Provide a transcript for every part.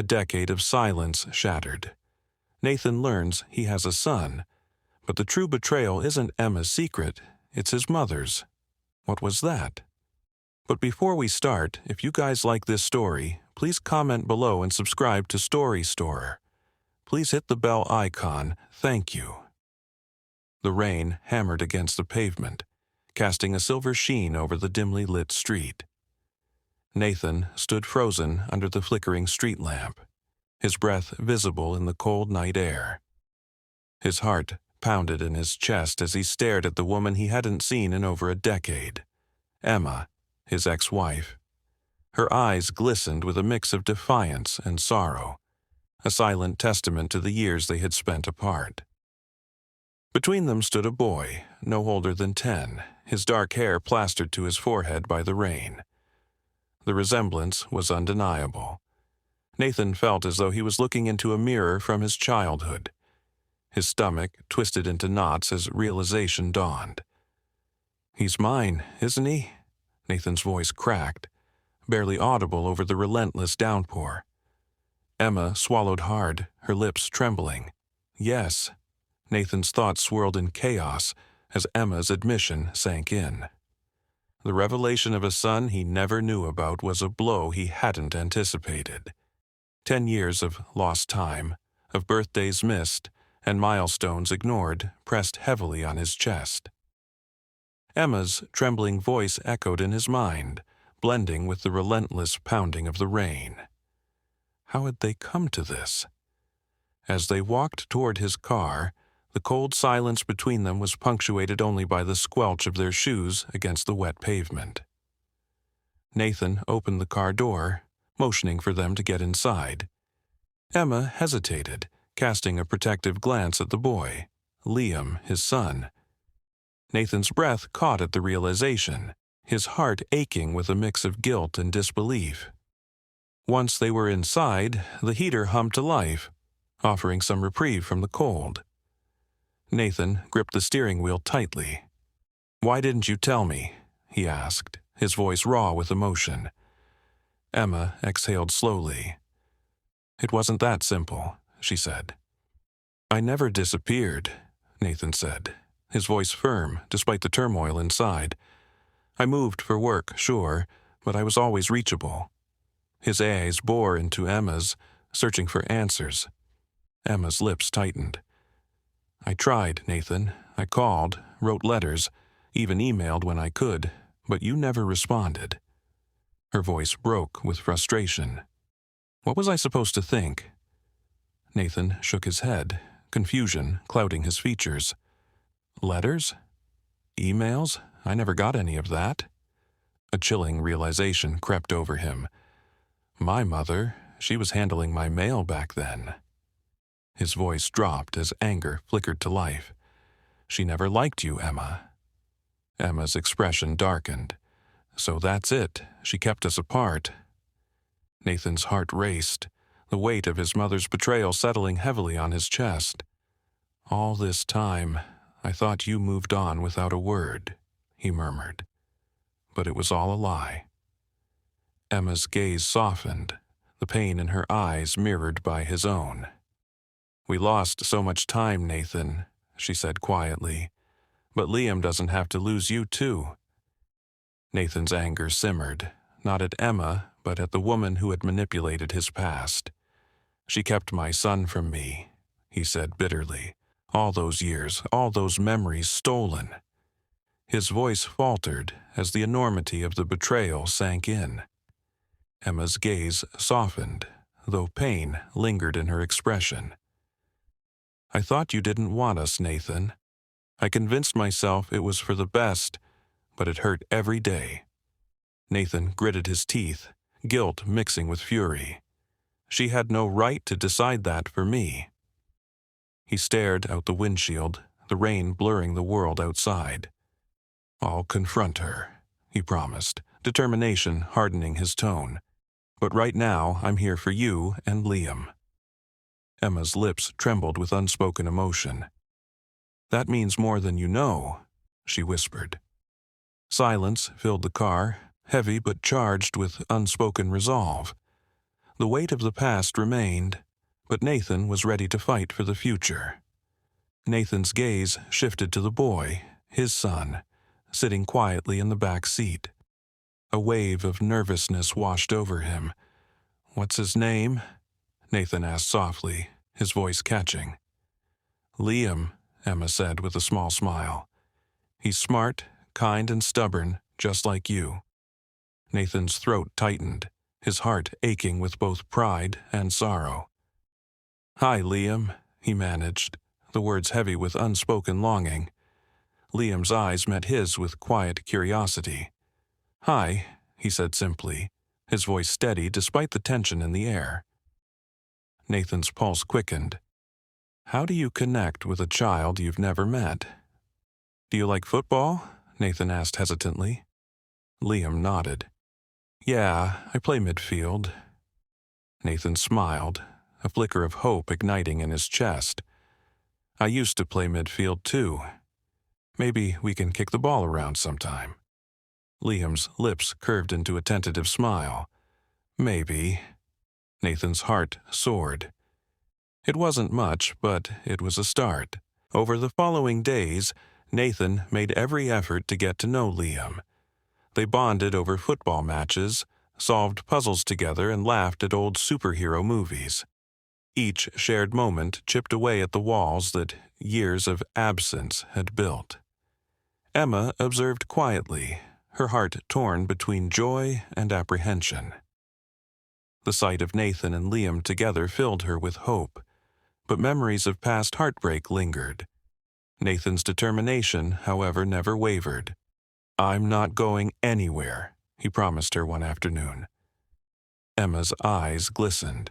A decade of silence shattered. Nathan learns he has a son, but the true betrayal isn't Emma's secret, it's his mother's. What was that? But before we start, if you guys like this story, please comment below and subscribe to Story Storer. Please hit the bell icon. Thank you. The rain hammered against the pavement, casting a silver sheen over the dimly lit street. Nathan stood frozen under the flickering street lamp, his breath visible in the cold night air. His heart pounded in his chest as he stared at the woman he hadn't seen in over a decade, Emma, his ex-wife. Her eyes glistened with a mix of defiance and sorrow, a silent testament to the years they had spent apart. Between them stood a boy, no older than 10, his dark hair plastered to his forehead by the rain. The resemblance was undeniable. Nathan felt as though he was looking into a mirror from his childhood. His stomach twisted into knots as realization dawned. "He's mine, isn't he?" Nathan's voice cracked, barely audible over the relentless downpour. Emma swallowed hard, her lips trembling. "Yes." Nathan's thoughts swirled in chaos as Emma's admission sank in. The revelation of a son he never knew about was a blow he hadn't anticipated. 10 years of lost time, of birthdays missed, and milestones ignored, pressed heavily on his chest. Emma's trembling voice echoed in his mind, blending with the relentless pounding of the rain. How had they come to this? As they walked toward his car, the cold silence between them was punctuated only by the squelch of their shoes against the wet pavement. Nathan opened the car door, motioning for them to get inside. Emma hesitated, casting a protective glance at the boy, Liam, his son. Nathan's breath caught at the realization, his heart aching with a mix of guilt and disbelief. Once they were inside, the heater hummed to life, offering some reprieve from the cold. Nathan gripped the steering wheel tightly. "Why didn't you tell me?" he asked, his voice raw with emotion. Emma exhaled slowly. "It wasn't that simple," she said. "I never disappeared," Nathan said, his voice firm despite the turmoil inside. "I moved for work, sure, but I was always reachable." His eyes bore into Emma's, searching for answers. Emma's lips tightened. "I tried, Nathan. I called, wrote letters, even emailed when I could, but you never responded." Her voice broke with frustration. "What was I supposed to think?" Nathan shook his head, confusion clouding his features. "Letters? Emails? I never got any of that." A chilling realization crept over him. "My mother, she was handling my mail back then." His voice dropped as anger flickered to life. "She never liked you, Emma." Emma's expression darkened. "So that's it. She kept us apart." Nathan's heart raced, the weight of his mother's betrayal settling heavily on his chest. "All this time, I thought you moved on without a word," he murmured. But it was all a lie. Emma's gaze softened, the pain in her eyes mirrored by his own. "We lost so much time, Nathan," she said quietly. "But Liam doesn't have to lose you too." Nathan's anger simmered, not at Emma, but at the woman who had manipulated his past. "She kept my son from me," he said bitterly. "All those years, all those memories stolen." His voice faltered as the enormity of the betrayal sank in. Emma's gaze softened, though pain lingered in her expression. "I thought you didn't want us, Nathan. I convinced myself it was for the best, but it hurt every day." Nathan gritted his teeth, guilt mixing with fury. "She had no right to decide that for me." He stared out the windshield, the rain blurring the world outside. "I'll confront her," he promised, determination hardening his tone. "But right now, I'm here for you and Liam." Emma's lips trembled with unspoken emotion. "That means more than you know," she whispered. Silence filled the car, heavy but charged with unspoken resolve. The weight of the past remained, but Nathan was ready to fight for the future. Nathan's gaze shifted to the boy, his son, sitting quietly in the back seat. A wave of nervousness washed over him. "What's his name?" Nathan asked softly, his voice catching. "Liam," Emma said with a small smile. "He's smart, kind, and stubborn, just like you." Nathan's throat tightened, his heart aching with both pride and sorrow. "Hi, Liam," he managed, the words heavy with unspoken longing. Liam's eyes met his with quiet curiosity. "Hi," he said simply, his voice steady despite the tension in the air. Nathan's pulse quickened. "How do you connect with a child you've never met?" "Do you like football?" Nathan asked hesitantly. Liam nodded. "Yeah, I play midfield." Nathan smiled, a flicker of hope igniting in his chest. "I used to play midfield too. Maybe we can kick the ball around sometime." Liam's lips curved into a tentative smile. "Maybe." Nathan's heart soared. It wasn't much, but it was a start. Over the following days, Nathan made every effort to get to know Liam. They bonded over football matches, solved puzzles together, and laughed at old superhero movies. Each shared moment chipped away at the walls that years of absence had built. Emma observed quietly, her heart torn between joy and apprehension. The sight of Nathan and Liam together filled her with hope, but memories of past heartbreak lingered. Nathan's determination, however, never wavered. "I'm not going anywhere," he promised her one afternoon. Emma's eyes glistened.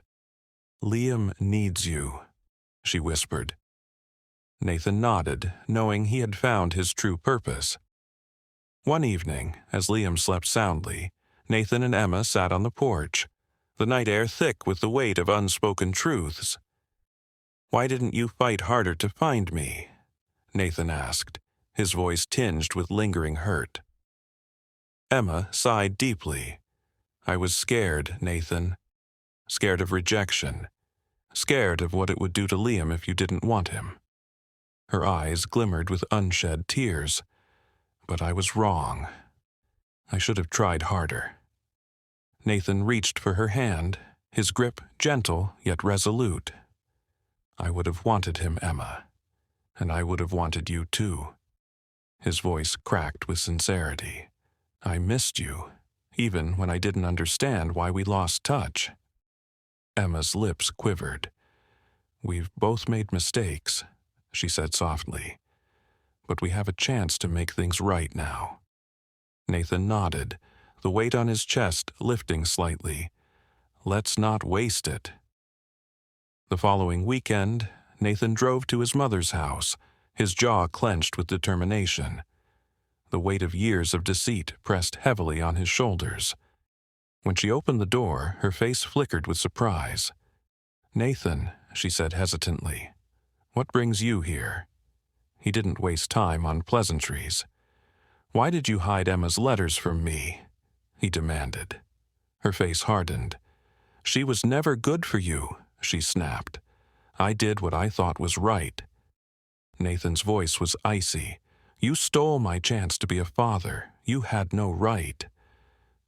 "Liam needs you," she whispered. Nathan nodded, knowing he had found his true purpose. One evening, as Liam slept soundly, Nathan and Emma sat on the porch, the night air thick with the weight of unspoken truths. "Why didn't you fight harder to find me?" Nathan asked, his voice tinged with lingering hurt. Emma sighed deeply. "I was scared, Nathan. Scared of rejection. Scared of what it would do to Liam if you didn't want him." Her eyes glimmered with unshed tears. "But I was wrong. I should have tried harder." Nathan reached for her hand, his grip gentle yet resolute. "I would have wanted him, Emma, and I would have wanted you too." His voice cracked with sincerity. "I missed you, even when I didn't understand why we lost touch." Emma's lips quivered. "We've both made mistakes," she said softly, "but we have a chance to make things right now." Nathan nodded, the weight on his chest lifting slightly. "Let's not waste it." The following weekend, Nathan drove to his mother's house, his jaw clenched with determination. The weight of years of deceit pressed heavily on his shoulders. When she opened the door, her face flickered with surprise. "Nathan," she said hesitantly, "what brings you here?" He didn't waste time on pleasantries. "Why did you hide Emma's letters from me?" he demanded. Her face hardened. "She was never good for you," she snapped. "I did what I thought was right." Nathan's voice was icy. "You stole my chance to be a father. You had no right."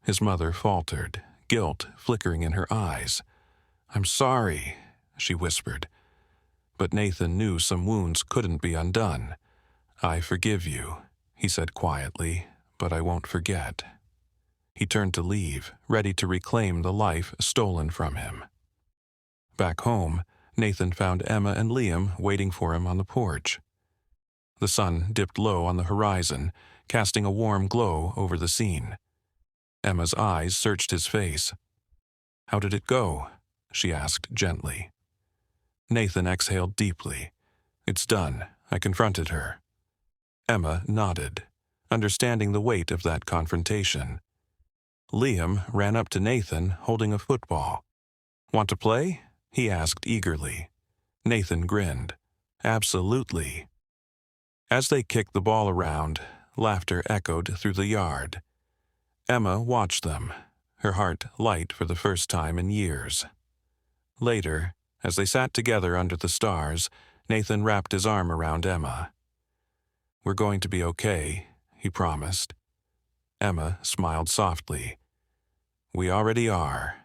His mother faltered, guilt flickering in her eyes. "I'm sorry," she whispered. But Nathan knew some wounds couldn't be undone. "I forgive you," he said quietly, "but I won't forget." He turned to leave, ready to reclaim the life stolen from him. Back home, Nathan found Emma and Liam waiting for him on the porch. The sun dipped low on the horizon, casting a warm glow over the scene. Emma's eyes searched his face. "How did it go?" she asked gently. Nathan exhaled deeply. "It's done," I confronted her. Emma nodded, understanding the weight of that confrontation. Liam ran up to Nathan, holding a football. "Want to play?" he asked eagerly. Nathan grinned. "Absolutely." As they kicked the ball around, laughter echoed through the yard. Emma watched them, her heart light for the first time in years. Later, as they sat together under the stars, Nathan wrapped his arm around Emma. "We're going to be okay," he promised. Emma smiled softly. "We already are."